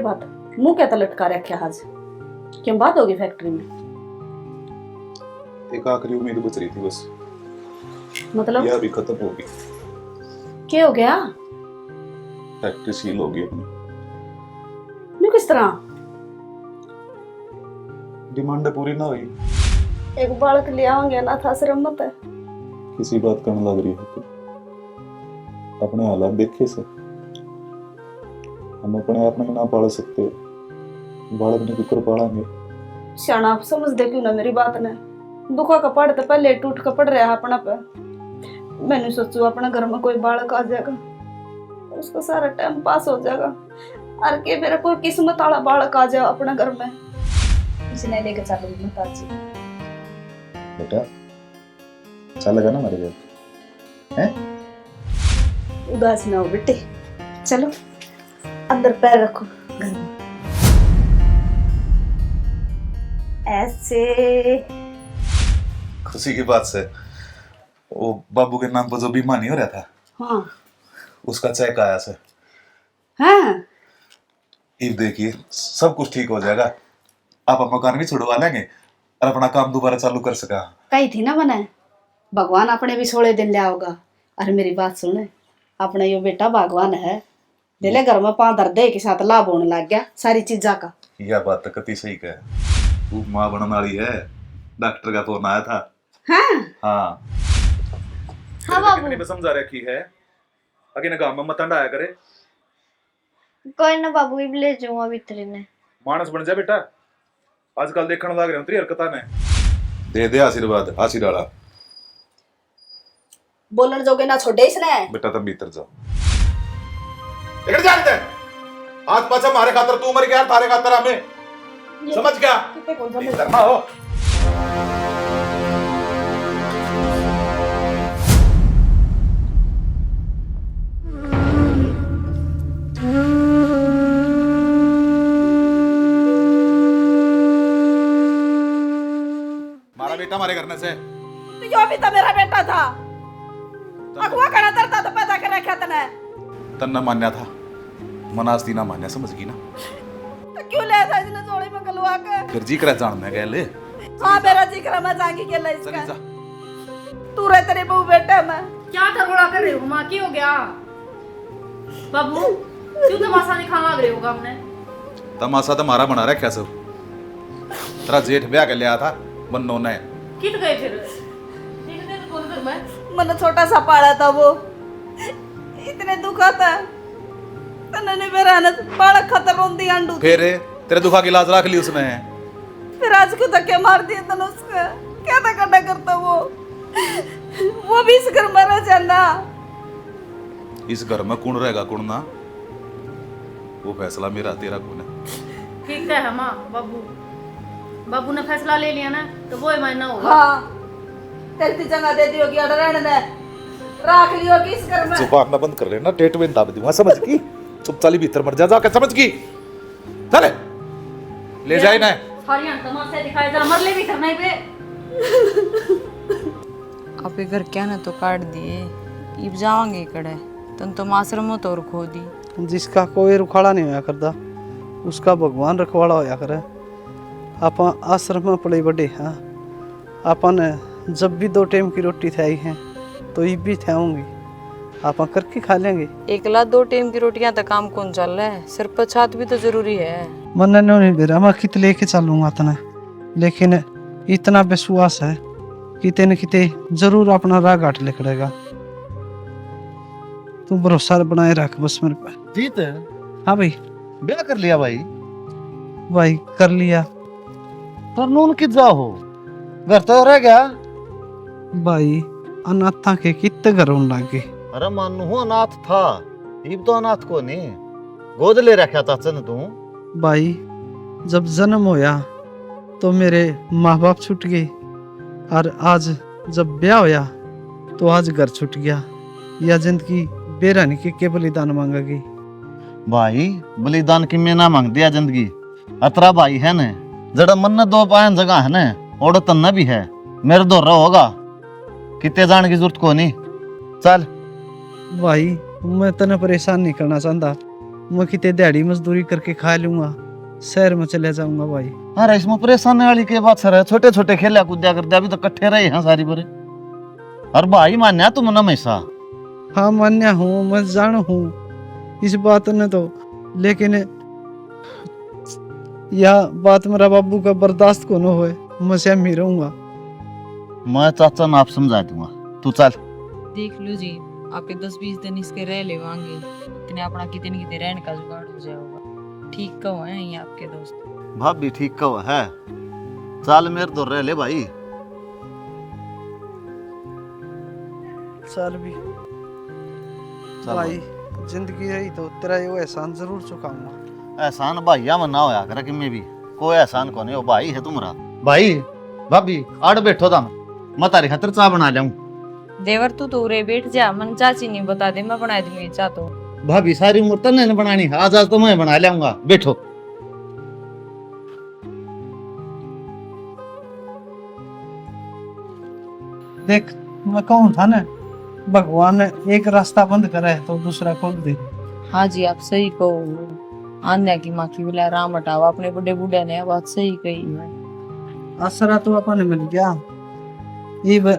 बात मुंह क्या लटका रखा आज? क्यों बात होगी फैक्ट्री में? एक आखिरी उम्मीद बच रही थी बस, मतलब यह भी खत्म होगी। क्या हो गया? फैक्ट्री सील होगी अपनी। न्यू किस तरह? डिमांड पूरी ना हुई। एक बालक ले आएंगे ना था शर्म मत है। किसी बात करने लग रही है तो अपने हालात देखे से हम अपने आप में ना पाल सकते, बालक ने किकर पालेंगे। शाना आप समझ दे क्यों ना मेरी बात ने? दुखा का पड़ तो पहले टूट का पड़ रहा अपना पे। मैंने सोचू अपना घर में कोई बालक आ जाएगा, उसका सारा टाइम पास हो जाएगा। और के मेरा कोई किस्मत वाला बालक आ जाए अपना घर में, इसने लेके चलो मत आजी। बेटा चलेगा ना हमारे घर? हैं? उदास ना हो बेटे, चलो अंदर पैर रखो घर में। ऐसे खुशी की बात से वो बाबू के नाम पर जो बीमा नहीं हो रहा था, हाँ उसका चेक आया से। हाँ इफ देखिए सब कुछ ठीक हो जाएगा, आप मकान भी छुड़वा लेंगे और अपना काम दोबारा चालू कर सका। कही थी ना मैंने, भगवान अपने भी 16 दिन लिया होगा। अरे मेरी बात सुने, अपना यो बेटा भगवान है, दिले घर में पांव दर्दे के साथ लाभ होने लग गया सारी चीजा का। यह बात तो कति सही कहे, वो माँ बनने वाली है। डॉक्टर का फोन आया था। हाँ हाँ हाँ बाबू, में समझा रखी है आगे ना गांव में मत आया करे। कोई ना बाबू, इब ले जाऊंगा भीतर ने। मानस बन जा बेटा, आजकल देखने लग रहे हो तेरी हरकतां ने। दे दे आशीर्वाद, आशीर्वाद। बोलने जोगे ना छोड़े इसने। बेटा तब भीतर जाओ। इधर जानते आज पाछा हमारे खातर तू मर गया, थारे खातर हमें, समझ गया? कितने कौन सा भीतर ना हो। हमारा बेटा हमारे घर में से तो यो भी तो मेरा बेटा था, अगवा करा तरता तो पैदा कर रखा तने। तन्ना मान्या था, मनास्ती ना मान्या, समझ गई ना? तो क्यों ले था इसने जोड़ी में गलवा के? फिर जी करे जानने गए ले। हाँ मेरा जिक्र मैं जागी के ले चली इसका। जा। तू रे तेरे बहू बेटा मैं। क्या थरगोड़ा कर रहे हो माँ? की हो गया बाबू? क्यों तमाशा दिखाने लग रहे हो हमने? तमाशा तो हमारा बना रखा सब। तेरा जेठ ब्याह कर लिया था बन्नों ने। कित गए फिर? देखते तो कौन कर मैं? मन छोटा सा पाड़ा था वो, इतने दुखा था तने ने मेरा न बालक खतर रोंदी अंडू। फिर तेरे दुखा की लाज रख ली उसने। फिर आज क्यों धक्के मार दिए तने उसका? क्या था कटा करता वो भी इस घर में रह जाना। इस घर में कौन रहेगा कौन ना, वो फैसला मेरा तेरा कौन है? ठीक है माँ। बाबू ने फैसला ले लिया ना तो वो ही मानना होगा। हाँ तेरी जगह दे दी होगी अडरण ने, राख लियो कि इस घर में। जुबान ना बंद कर लेना, टेट में दाब दूंगा, समझ की? चुप चाली भीतर मर जा, जाके समझ की? चले ले जाए ना। सारी तमाशे दिखाए जा, मरले भी करना ही पे। आप ये घर क्या ना तो काट दिए, इब जावांगे कड़े तन तो आश्रम तो और खो दी। जिसका कोई रुखाड़ा नहीं होया करता उसका भगवान रखवाड़ा होया करे। आप आश्रम में पड़े बड़े हाँ, अपन जब भी 2 टाइम की रोटी थाई है तो ये भी थाऊंगी, आप करके खा लेंगे। एकला 2 टाइम की रोटियां तक काम कौन चल रहा है, सिर पर छात भी तो जरूरी है। मन नहीं बेरा मैं कित लेके चलूंगा तना, लेकिन इतना विश्वास है किते न किते जरूर अपना राह घाट लिखड़ेगा। तू भरोसा बनाए रख बस मेरे पे। जीत हाँ भाई। ब्याह कर लिया भाई? भाई कर लिया। पर नून कित जाओ हो, घर तो रह गया भाई। अनाथा के कितने घर होने लगे। अरे मानू हूँ अनाथ था, इब तो अनाथ को नहीं गोद ले रखा था चन तू। भाई जब जन्म होया तो मेरे माँ बाप छूट गए, और आज जब ब्याह होया तो आज घर छूट गया। यह जिंदगी बेरानी के बलिदान मांगेगी। भाई बलिदान की मैं ना मांग दिया जिंदगी, अतरा भाई है न जड़ा मन न 2 पायन जगह है न, और तन्ना भी है मेरे दोहरा होगा, कितने जाने की जरूरत को नहीं। चल भाई मैं तने परेशान नहीं करना चाहता, मैं कितने दिहाड़ी मजदूरी करके खा लूंगा, शहर में चले जाऊंगा भाई। अरे इसमें परेशानी वाली के बात सर है, छोटे छोटे खेला कूदा करते अभी तो कट्ठे रहे हैं सारी बरे। और भाई मान्या तुम न हमेशा। हाँ मान्य हूँ, मैं जान हूँ इस बात ने तो, लेकिन यह बात मेरा बाबू का बर्दाश्त को न होए, मैं सहमी रहूंगा। मैं चाचा न आप समझा दूंगा, तू चल। देख लो जी, आपके 10-20 दिन इसके रह लेवांगे, इतने अपना कितने कितने रहने का जुगाड़ हो जाएगा। ठीक कहो हैं ये आपके दोस्त। भाभी ठीक कहो है, चल मेरे तो रह ले भाई। चल भी चल भाई, जिंदगी है तो तेरा ये एहसान जरूर चुकाऊंगा। एहसान भैया में ना होया करे कि मैं भी कोई एहसान को नहीं हो, भाई है तुम्हारा। भाई भाभी आड़ बैठो था, मैं तारी खातिर चाय बना लाऊं। देवर तू तो रे बैठ जा, मन चाची नहीं बता दे, मैं बना दूंगी चाह तो। भाभी सारी उम्र तन्ने ने बनानी, आज आज तो मैं बना लाऊंगा, बैठो। देख मैं कहूँ था ना, भगवान ने एक रास्ता बंद करा है तो दूसरा खोल दे। हाँ जी आप सही कहो, आन्या की माँ की बोला राम हटावा, अपने बुढ़े बुढ़े ने बात सही कही है। आसरा तो अपन मिल गया, ये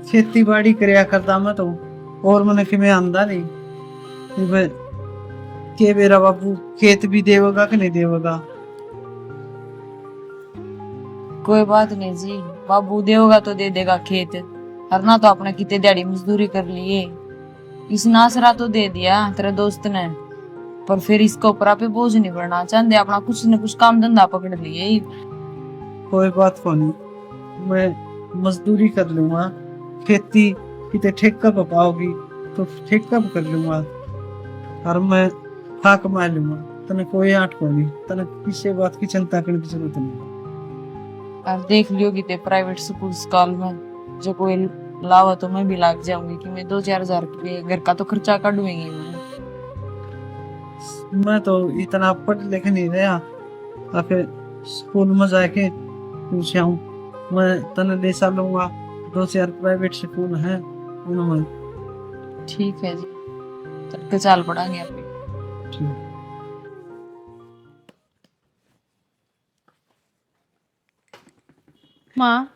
खेती बाड़ी करया करता मैं तो, और मैंने कि मैं आंदा नहीं के मेरा बाबू खेत भी देवेगा कि नहीं देवेगा। कोई बात नहीं जी, बाबू देगा तो दे देगा खेत, हरना तो अपने कितने दिहाड़ी मजदूरी कर लिए, इस नासरा तो दे दिया तेरे दोस्त ने, पर फिर इसके ऊपर आप बोझ नहीं पड़ना चाहते, अपना कुछ न कुछ काम धंधा पकड़ लिए। कोई बात को नहीं, मैं मजदूरी कर लूंगा, खेती कितने ठेका पकाओगी तो ठेका कर लूंगा, और मैं खा कमा लूंगा, तने कोई आठ को नहीं, तने किसी बात की चिंता करने की जरूरत नहीं। और देख लियो कि ते प्राइवेट स्कूल स्कॉल में जो कोई लावा तो मैं भी लाग जाऊंगी कि मैं 2-4 हजार रुपये घर का तो खर्चा काटूंगी मैं तो इतना पढ़ लिख नहीं रहा, आखिर स्कूल में जाके पूछा हूँ, मैं तने ले लूंगा, 2-4 प्राइवेट स्कूल हैं उनमें। ठीक है जी, तड़के चाल पड़ांगे आप। माँ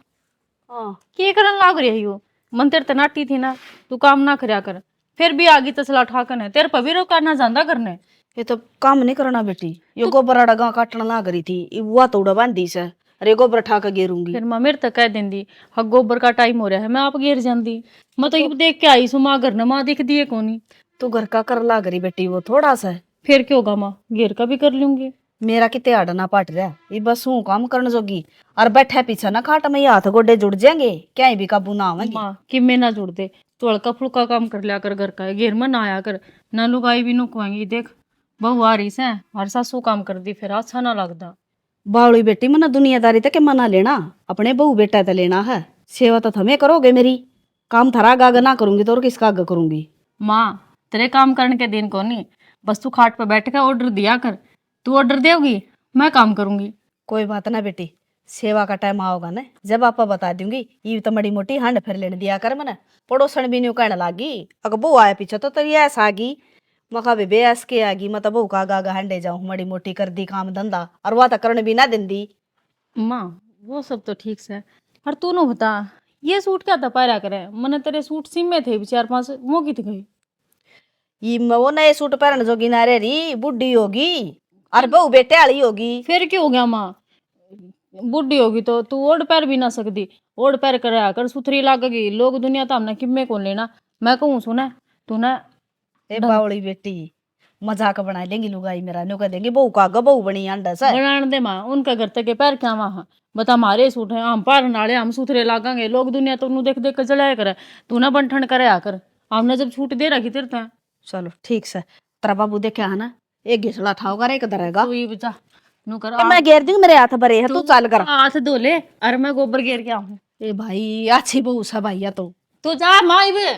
हाँ के करन लाग रही हो, मन तेरे तनाटी थी ना, तू काम ना करया कर, फिर भी आगे तसला ठाकन है, तेरे पर भी रोका ना जांदा करने। ये तो काम नहीं करना बेटी, ये गोबर आड़ा गां काटना लाग रही थी, ये बुआ तो उड़ा बांधी से, अरे गोबर ठा के गेरूंगी। फिर माँ मेरे तक कह देंदी हाँ गोबर का टाइम हो रहा है, मैं आप घेर जाती, मैं तो ये देख के आई सू माँ घर न माँ दिख दिए कोनी। तू घर का कर लाग रही बेटी, वो थोड़ा सा है। फिर क्यों होगा माँ, घेर का भी कर लूंगी। मेरा किते आड़ना पाट रहा, ये बस हूँ काम करने जोगी, और बैठे पीछे ना खाट में, हाथ गोडे जुड़ जाएंगे, क्या भी काबू ना आवेंगे। माँ कि मैं ना जुड़ दे, तो हल्का फुल्का काम कर लिया कर घर का, घेर में ना आया कर, ना लुगाई भी नुकवाएंगी। देख बहू आ रही से हर सासू काम कर दी, फिर अच्छा ना लगता। बावड़ी बेटी मना दुनियादारी तक मना लेना, अपने बहू बेटा तो लेना है, सेवा तो थमे करोगे मेरी, काम थरा गागा ना करूंगी तो और किसका आगे करूंगी। माँ तेरे काम करने के दिन को नहीं, बस तू खाट पर बैठ कर ऑर्डर दिया कर, तू ऑर्डर देगी मैं काम करूंगी। कोई बात ना बेटी, सेवा का टाइम आओगा ना जब आपा बता दूंगी, ये तो बड़ी मोटी हांड फिर लेने दिया कर मना। पड़ोसन भी नहीं कहने लागी, अगर बहू आया पीछे तो तभी ऐसा आगी, मका भी बेस के आगी, मैं तो बहू का गागा हांडे जाऊं, मड़ी मोटी कर दी काम धंधा, और वह तो करने भी ना देंदी। माँ वो सब तो ठीक से, और तू न बता ये सूट क्या था पाया करे, मैंने तेरे सूट सिम में थे 4-5 वो की थी गई। ये वो नए सूट पहन जोगी ना रे री, बुढ़ी होगी और बहू बेटे वाली होगी। फिर क्यों हो गया माँ, बुढ़ी होगी तो तू ओढ़ पैर भी ना सकती, ओढ़ पैर कराया कर, सुथरी लागेगी, लोग दुनिया तो हमने किम्मे कौन लेना। मैं कहूँ सुना तू ना ए बावड़ी बेटी, मजाक बना लेंगी लुगाई मेरा, नो कह देंगे बहू का बहू बनी अंडा से। बनाने दे माँ, उनका घर तक के पैर क्या वहाँ बता, हमारे सूट है हम पार नाले, हम सुथरे लागेंगे, लोग दुनिया तो देख देख कर जलाया करे, तू ना बंठन कराया कर, हमने जब छूट दे रखी तेरे तो। चलो ठीक से, तेरा बाबू देखा है ना, एक घिसला ठाओगा एक दरेगा, तू ये बचा नु कर, मैं घेर दूंगी, मेरे हाथ भरे है, तू चाल कर। हाथ धो ले, अरे मैं गोबर घेर के आऊँ। ए भाई अच्छी बहू सा भैया तो जा माँ बे।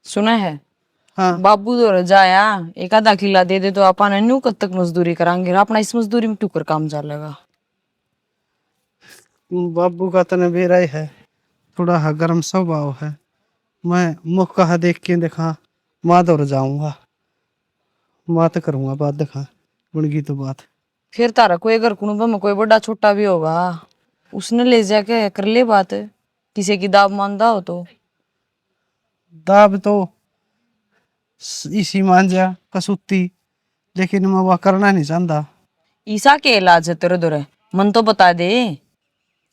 सुना है हाँ बाबू तो जाया, एक आधा किला दे दे तो अपन न्यू कब तक मजदूरी करांगे, अपना इस मजदूरी में टुकर काम चलेगा। बाबू का तने बेराय है, थोड़ा हा गर्म स्वभाव है। मैं मौका देख के देखा माँ दौड़ जाऊंगा, बात करूंगा, बात देखा बड़गी तो बात। फिर तारा कोई अगर कुनबा में कोई बड़ा छोटा भी होगा, उसने ले जाके कर ले बात, किसी की दाब मानदा हो तो। दाब तो इसी मान जा कसूती, लेकिन मैं वह करना नहीं चाहता। ईसा के इलाज है तेरे दुरे, मन तो बता दे।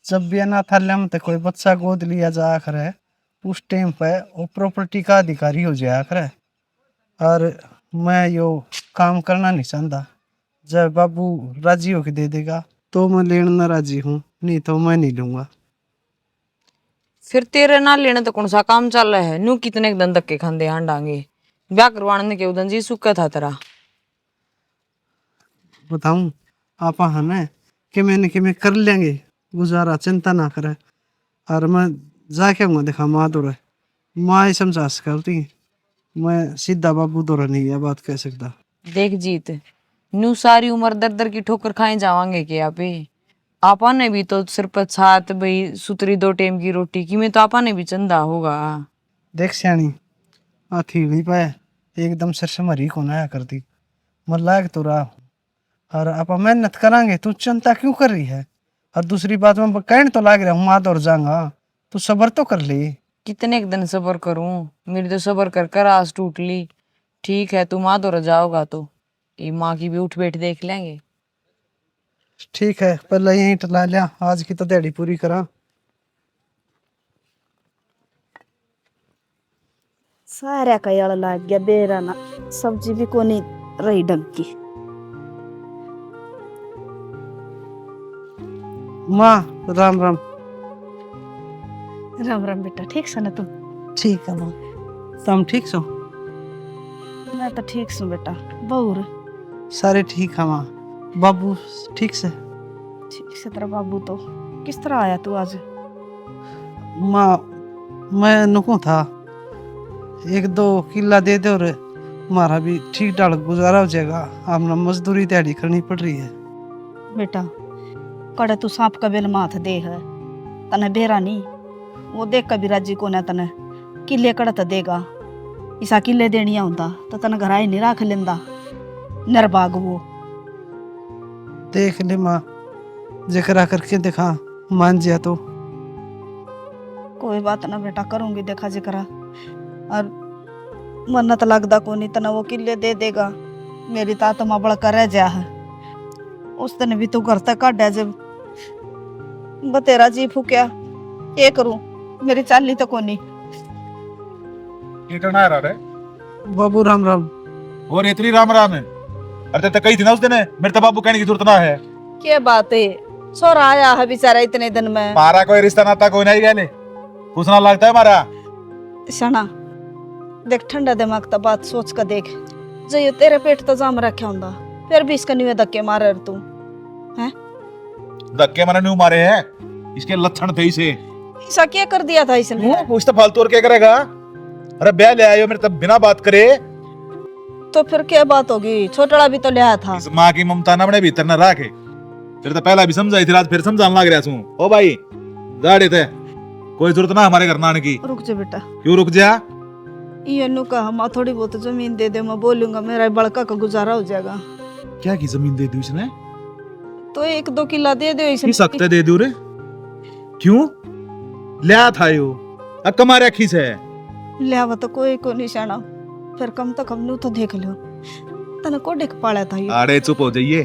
जब भी अनाथालय में तो कोई बच्चा गोद लिया जा करे, उस टाइम पे वो प्रॉपर्टी का अधिकारी हो जाया करे, और मैं यो काम करना नहीं चाहता। जब बाबू राजी होके दे देगा तो मैं लेना राजी हूँ, नहीं तो मैं नहीं लूंगा। फिर तेरे ना लेने तो कौन सा काम चल रहा है? नू कितने दिन धक्के खांदे हांडांगे, ब्याह करवाने के उदन जी सुक्का था तेरा। बताऊं आप है ना कि मैं कर लेंगे गुजारा, चिंता ना करे। और मैं जाके आऊंगा देखा माँ दौरे, माँ ही समझा सकती, मैं सीधा बाबू दौरा नहीं है बात कह सकता। देख जीत, नू सारी उम्र दर दर की ठोकर खाए जावांगे के आपे? आपा ने भी तो सिर पर छात भाई सुतरी 2 टाइम की रोटी की में तो आपा ने भी चंदा होगा। देख सियानी आथी भी पाए एकदम सिर से मरी को नया कर दी, मैं लायक तो रहा हूँ, और आप मेहनत करांगे, तू चिंता क्यों कर रही है? और दूसरी बात मैं कहने तो लाग रहा हूँ माँ दौड़ जाऊंगा, तू सबर तो कर ली। कितने दिन सबर करूं, मेरी तो सबर कर कर आस टूट ली। ठीक है, तू माँ दौड़ जाओगा तो ये माँ की भी उठ बैठ देख लेंगे। ठीक है, पहले यहीं टला लिया, आज की तो दिहाड़ी पूरी करा। सारा का यार लाग गया बेरा ना, सब्जी भी कोनी रही ढंग की। माँ राम राम। राम राम बेटा, ठीक से ना तू? ठीक है माँ, तुम ठीक सो? मैं तो ठीक सू बेटा। बहू रे? सारे ठीक है माँ। बाबू ठीक से? ठीक से। तेरा बाबू तो किस तरह आया तू आज? माँ मैं नुकू था, 1-2 किला दे दे और हमारा भी ठीक ठाक गुजारा हो जाएगा। हमने मजदूरी दिहाड़ी करनी पड़ रही है। बेटा कड़े तू सांप का बेल माथ दे है, तने बेरा नहीं वो देख कभी राजी को ना, तने किले कड़ तो देगा। इसा किले देनिया होता तो तने घर आई नहीं रख लेंदा, नरबाग वो। देख ले माँ, जिक्र करके देखा, मान जिया तो। कोई बात ना बेटा, करूंगी देखा जिक्रा। और मन्नत लगदा को नहीं तना वो किले दे देगा। मेरी तो आत्मा बड़का रह जा है। उस दिन भी तू घर तक काटा, जब बतेरा जी फूक्या, ये करूं मेरी चाली तो कोनी। ये करना है रे? बाबू राम राम। और इतनी राम राम है? अरे ते कही थी ना उस दिन मेरे तो बाबू कहने की जरूरत ना है। क्या बात है, सोरा आया है बेचारा इतने दिन में। मारा कोई रिश्ता नाता कोई नहीं गए, कुछ ना लगता है मारा। शना देख, ठंडा दिमाग तो बात सोच कर देख, जो ये तेरे पेट तो जाम रखा होंदा, फिर भी इसका न्यू धक्के मारे तू हैं? धक्के मैंने न्यू मारे हैं, इसके लक्षण थे इसे। ऐसा क्या कर दिया था इसने? कुछ तो फालतू और क्या करेगा? अरे ब्याह ले आयो मेरे तब बिना बात करे, तो फिर क्या बात होगी? छोटड़ा भी तो ले आया था। इस माँ की ममता ना अपने भीतर न रखे। तेरे तो पहला भी समझाई थी, रात फिर समझाने लग रहा हूँ। ओ भाई जाड़े थे, कोई जरूरत ना हमारे घर आने की। रुक जा बेटा। क्यों रुक जा? ये नु कहा माँ थोड़ी बहुत जमीन दे दे, मैं बोलूंगा मेरा बड़का का गुजारा हो जाएगा। क्या की जमीन दे दी उसने? तो 1-2 किला दे दो इसने। सकते दे दू रे? क्यों लिया था यो कमा रखी से? लिया तो कोई को निशाना, फिर कम तो कम नू तो देख लो, तने को देख पाला था ये। अरे चुप हो जाइए,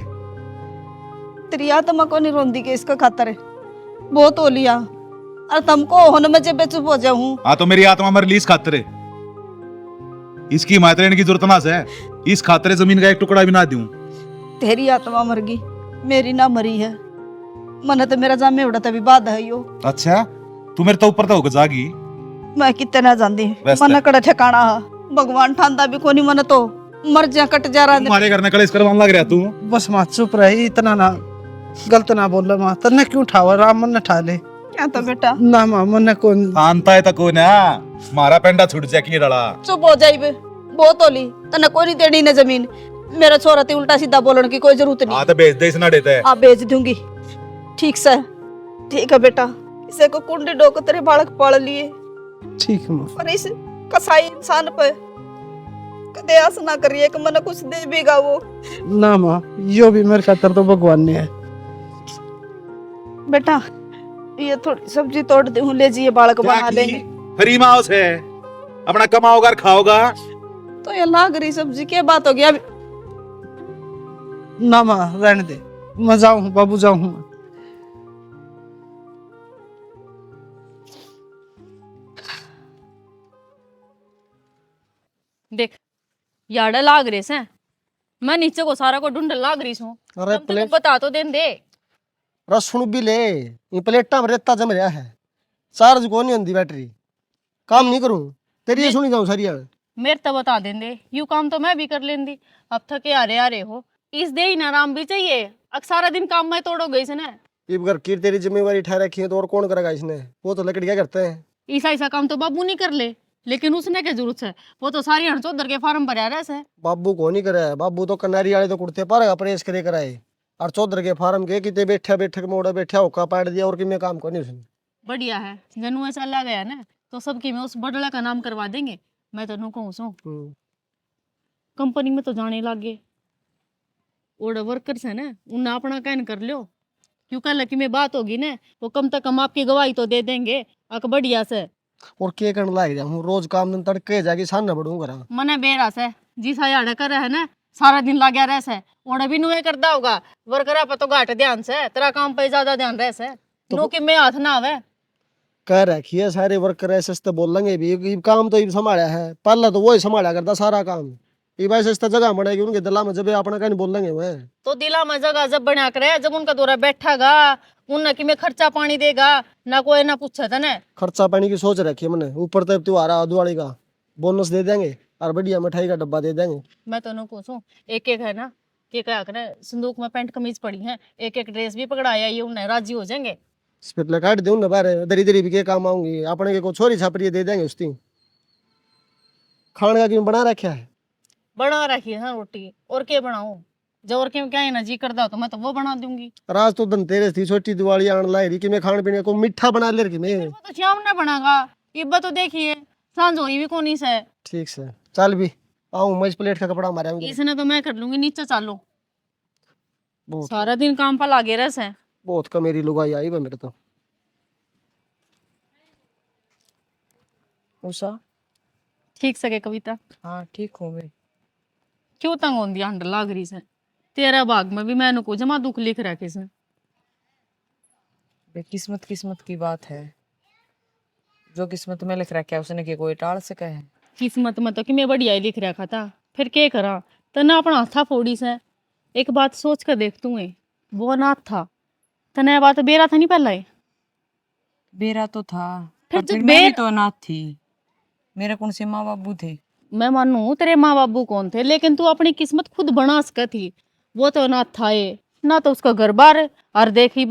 तेरी आत्मा को नहीं रोंदी के इसका खातर है, बहुत हो लिया। और तुमको होने में जब चुप हो जाऊं। हाँ तो मेरी आत्मा मर ली इस खातिर, इसकी हिमायत लेने की जरूरत ना है। इस खातिर जमीन का एक टुकड़ा भी ना दूं। तेरी आत्मा मर गई, मेरी ना मरी है। मन तो मेरा जामे उड़ा तभी बाद है यो। अच्छा तू मेरे तो ऊपर तो होकर जागी, मैं कितने ना जानती, वैसे। मन कड़ा ठिकाना है, भगवान ठांदा भी कोनी, मन तो मर जा कट जा रहा। हमारे घर में कलेश करवाने लग रहा तू। बस माँ चुप रही, इतना ना गलत ना बोल माँ। तन्ने क्यों उठावा? राम मन ने ठा ले। क्या था बेटा? ना माँ मन ने कौन शांता है तको ना, मारा पेंडा छूट जाए की डला। चुप हो जाइबे, बहुत होली, तने कोई नहीं देनी न जमीन। मेरा छोरा ते उल्टा सीधा बोलने की कोई जरूरत नहीं। हाँ तो बेच दे, इसना देता है। आप बेच दूंगी। ठीक से? ठीक है बेटा, इसे को कुंडी डोक तेरे बालक पाल लिए, ठीक है माँ। पर इस कसाई इंसान पे कदे आस ना करिए कि मैंने कुछ दे देगा वो। ना माँ, यो भी मेरे खातर तो भगवान ने है। बेटा ये थोड़ी सब्जी तोड़ दे हूँ, ले जाइए बालक बना लेंगे। फ्री माउस है, अपना कमाओगा और खाओगा। तो ये लाग रही सब्जी क्या बात हो गया अभी? ना माँ रहने दे, मैं जाऊँ बाबू, जाऊँ। देख याड़ा लाग रहे से, मैं नीचे को सारा को ढूंढ लाग रही हूँ। अरे कम तक बता तो देन दे। रसुण भी ले, ये प्लेटा में रेता जम रहा है, चार्ज को नहीं होती बैटरी, काम नहीं करूं तेरी ये सुनी जाऊं सारी यार। मेरे तो बता दें दे, यू काम तो मैं भी कर लेंदी। अब थके आ रहे हो, इस दे ही ना आराम भी चाहिए। अब सारा दिन काम में तोड़ो गई से ना। ये घर की तेरी जिम्मेवारी ठहरा रखी है तो और कौन करेगा इसने, वो तो लकड़ियां करते हैं। ऐसा ऐसा काम तो बाबू नहीं कर ले, लेकिन उसने क्या जरूरत है? वो तो सारी हड़चोदर के फार्म भरा रहे है। बाबू को नहीं करे, बाबू तो कनारी वाले तो कुर्ते पारेगा प्रेस करे कराए, और चौधर के फार्म के कितने बैठा बैठक मोड़ा बैठा होका पाट दिया और कि मैं काम करनी उसने। बढ़िया है, जनू ऐसा लग गया ना तो सबकी में उस बडला का नाम करवा देंगे। मैं तो कहूँ सो कंपनी में तो जाने लगे, और वर्कर्स है ना उन्हें अपना कैन कर लो, क्यों कल की में बात होगी ना वो कम से कम आपकी गवाही तो दे देंगे। अक बढ़िया से और के करने लाग जाऊं, रोज काम दिन तड़के जाके सामने बढ़ूं करा। मने बेरा से जिसा याड कर है ना सारा दिन लाग्या रह से, और भी नुए करता होगा वर्कर पर तो घाट ध्यान से, तेरा काम पे ज्यादा ध्यान रह से नो कि मैं हाथ ना आवे। कह रखी है सारे वर्कर ऐसे तो बोलेंगे भी कि काम तो ये संभाला है, पहले तो वो ही संभाला करता सारा काम। ये भाई सस्ता जगह बढ़ेगी उनके दिला में, जब अपना कहीं बोलेंगे वह तो दिला में जगह जब बना कर जब उनका दौरा बैठागा उन कि मैं खर्चा पानी देगा ना, कोई ना पूछा था ना। खर्चा पानी की सोच रखी है मैंने, ऊपर तक त्योहार दिवाली का बोनस दे देंगे और बढ़िया मिठाई का डब्बा दे देंगे। मैं तो नो पूछूं एक एक है ना कि क्या करे संदूक में पैंट कमीज पड़ी है, एक एक ड्रेस भी पकड़ाया, ये उन्हें राजी हो जाएंगे। स्पिटले काट दूं ना बाहर, दरी दरी भी के काम आऊंगी, अपने के को छोरी छापरी दे देंगे उसकी। खाने का क्यों बना रखा है? बना रखी है रोटी, और क्या बनाऊं? जो और क्या है ना जी करदा तो मैं तो वो बना दूंगी। रात तो धनतेरस थी, छोटी दिवाली आने लाई रही कि मैं खाने पीने को मीठा बना ले रही मैं। वो तो शाम ने बनागा, इब्बा तो देखिए सांझ होई भी कोनी से। ठीक से चल भी आऊं, मैं इस प्लेट का कपड़ा मारे इसने तो मैं कर लूंगी, नीचे चालो। बहुत सारा दिन काम पर लागे रह से। बहुत का मेरी लुगाई आई मेरे तो। उषा, ठीक सके कविता? हाँ ठीक हूँ मैं। क्यों तंग होंदी हंड लाग रही से? तेरा भाग में भी मैंने को जमा दुख लिख रखे से। किस्मत किस्मत की बात है, जो किस्मत में लिख रखा है उसने के कोई टाल सका है। किस्मत में तो कि मैं बढ़िया ही लिख रखा था, फिर क्या करा? तना अपना हाथा फोड़ी से। एक बात सोच कर देख तू, वो अनाथ था, तना बात बेरा था नहीं पहला ही। बेरा तो था, फिर पर जो फिर मैं भी बेर- तो अनाथ थी, मेरे कौन से माँ बाबू थे। मैं मानू तेरे माँ बाबू कौन थे, लेकिन तू अपनी किस्मत खुद बना सका थी। वो तो अनाथ था ये ना, तो उसका घर बार और देखी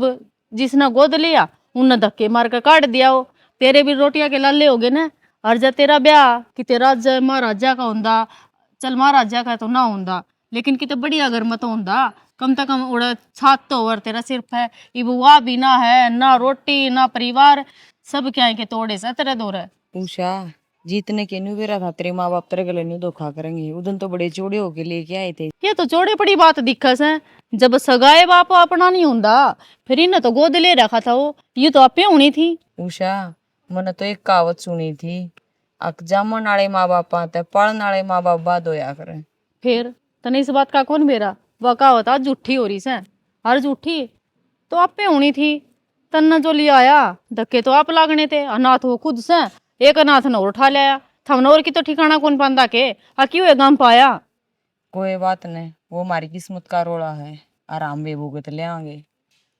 जिसने गोद लिया उनने धक्के मार कर काट दिया। हो तेरे भी रोटियां के लाले हो गए ना, और जब तेरा ब्याह किते राजा महाराजा का होंदा, चल महाराजा का तो ना होंदा लेकिन किते बढ़िया घर में तो होंदा, कम से कम उड़ा छात तो और तेरा सिर्फ है ये बुआ भी ना है, ना रोटी ना परिवार, सब क्या है के तोड़े से तेरे दौर है। उषा, जीतने के न्यू बेरा था तेरे माँ बाप तेरे गले न्यू धोखा करेंगे, उदन तो बड़े चौड़े होके लेके आए थे। ये तो चौड़े पड़ी बात दिक्कत है, जब सगाए बाप अपना नहीं होंदा फिर इन्हें तो गोद ले रखा था वो, ये तो आपे होनी थी। उषा, मैंने तो एक कहावत सुनी थी, अक जामन वाले माँ बाप आते पढ़ने वाले माँ बाप बाद होया करे। फिर तने इस बात का कौन बेरा? वह कहावत आज झूठी हो रही से, हर झूठी तो आपे होनी थी। तन्ना जो लिया आया धक्के तो आप लागने थे, अनाथ हो खुद से, एक अनाथ न और उठा लिया, थमने और की तो ठिकाना कौन पांदा के क्यों ये गांव पाया। कोई बात नहीं, वो हमारी किस्मत का रोड़ा है, आराम भी भुगत ले आएंगे,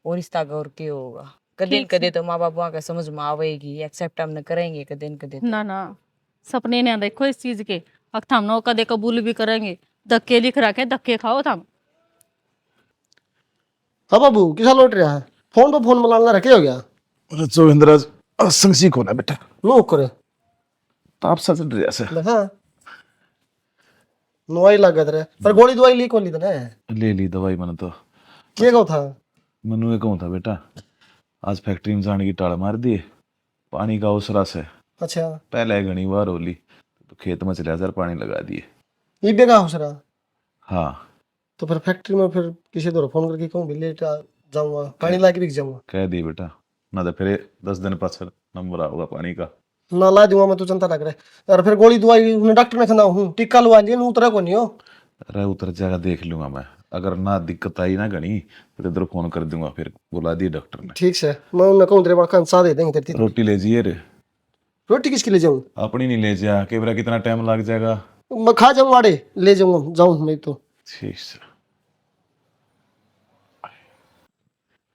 और रिश्ता गौर के होगा। कदे न कदे तो माँ बाप का समझ में आवेगी, एक्सेप्ट हम करेंगे कदे न कदे। ना ना सपने ने देखो इस चीज के, अब थम नो कदे कबूल भी करेंगे, धक्के लिख रखे धक्के खाओ थम। हाँ बाबू किसा लौट रहा है? फोन पे फोन मिलाना रखे हो गया? अरे जोगिंद्र संसी को ना बेटा, नो करे ताप सा चढ़ रहा से। देखा नवाई लागत रहे, पर गोली दवाई लीक होली तो ना ले ली दवाई मैंने तो। के को था? मनु कहूँ था बेटा, आज फैक्ट्री में जाने की टाल मार दिए, पानी का उसरा से अच्छा पहले घनी बार होली तो खेत में चले सर पानी लगा दिए। ये बेगा हो सरा। हाँ तो फिर फैक्ट्री में फिर किसी दो फोन करके कहूँ भी लेट जाऊंगा, पानी ला के भी जाऊंगा। कह दिए बेटा, ना तो फिर 10 दिन पास नंबर आओगा पानी का। ना ला दूंगा मैं, तो चिंता ना करे। और फिर गोली दवाई उन्हें डॉक्टर ने खाना हूँ, टिक्का लगा लिया, उतरा को नहीं हो। अरे उतर जाएगा, देख लूंगा मैं। अगर ना दिक्कत आई ना घनी तो इधर फोन कर दूंगा, फिर बुला दिए डॉक्टर ने। ठीक से मैं उन्हें कहूँ तेरे बात साथ दे देंगे तेरी। रोटी ले जाइए रे। रोटी किसके ले जाऊँ? अपनी नहीं ले जा के बरा, कितना टाइम लग जाएगा। मैं खा जाऊँ आड़े ले जाऊंगा, जाऊँ मैं तो। ठीक से।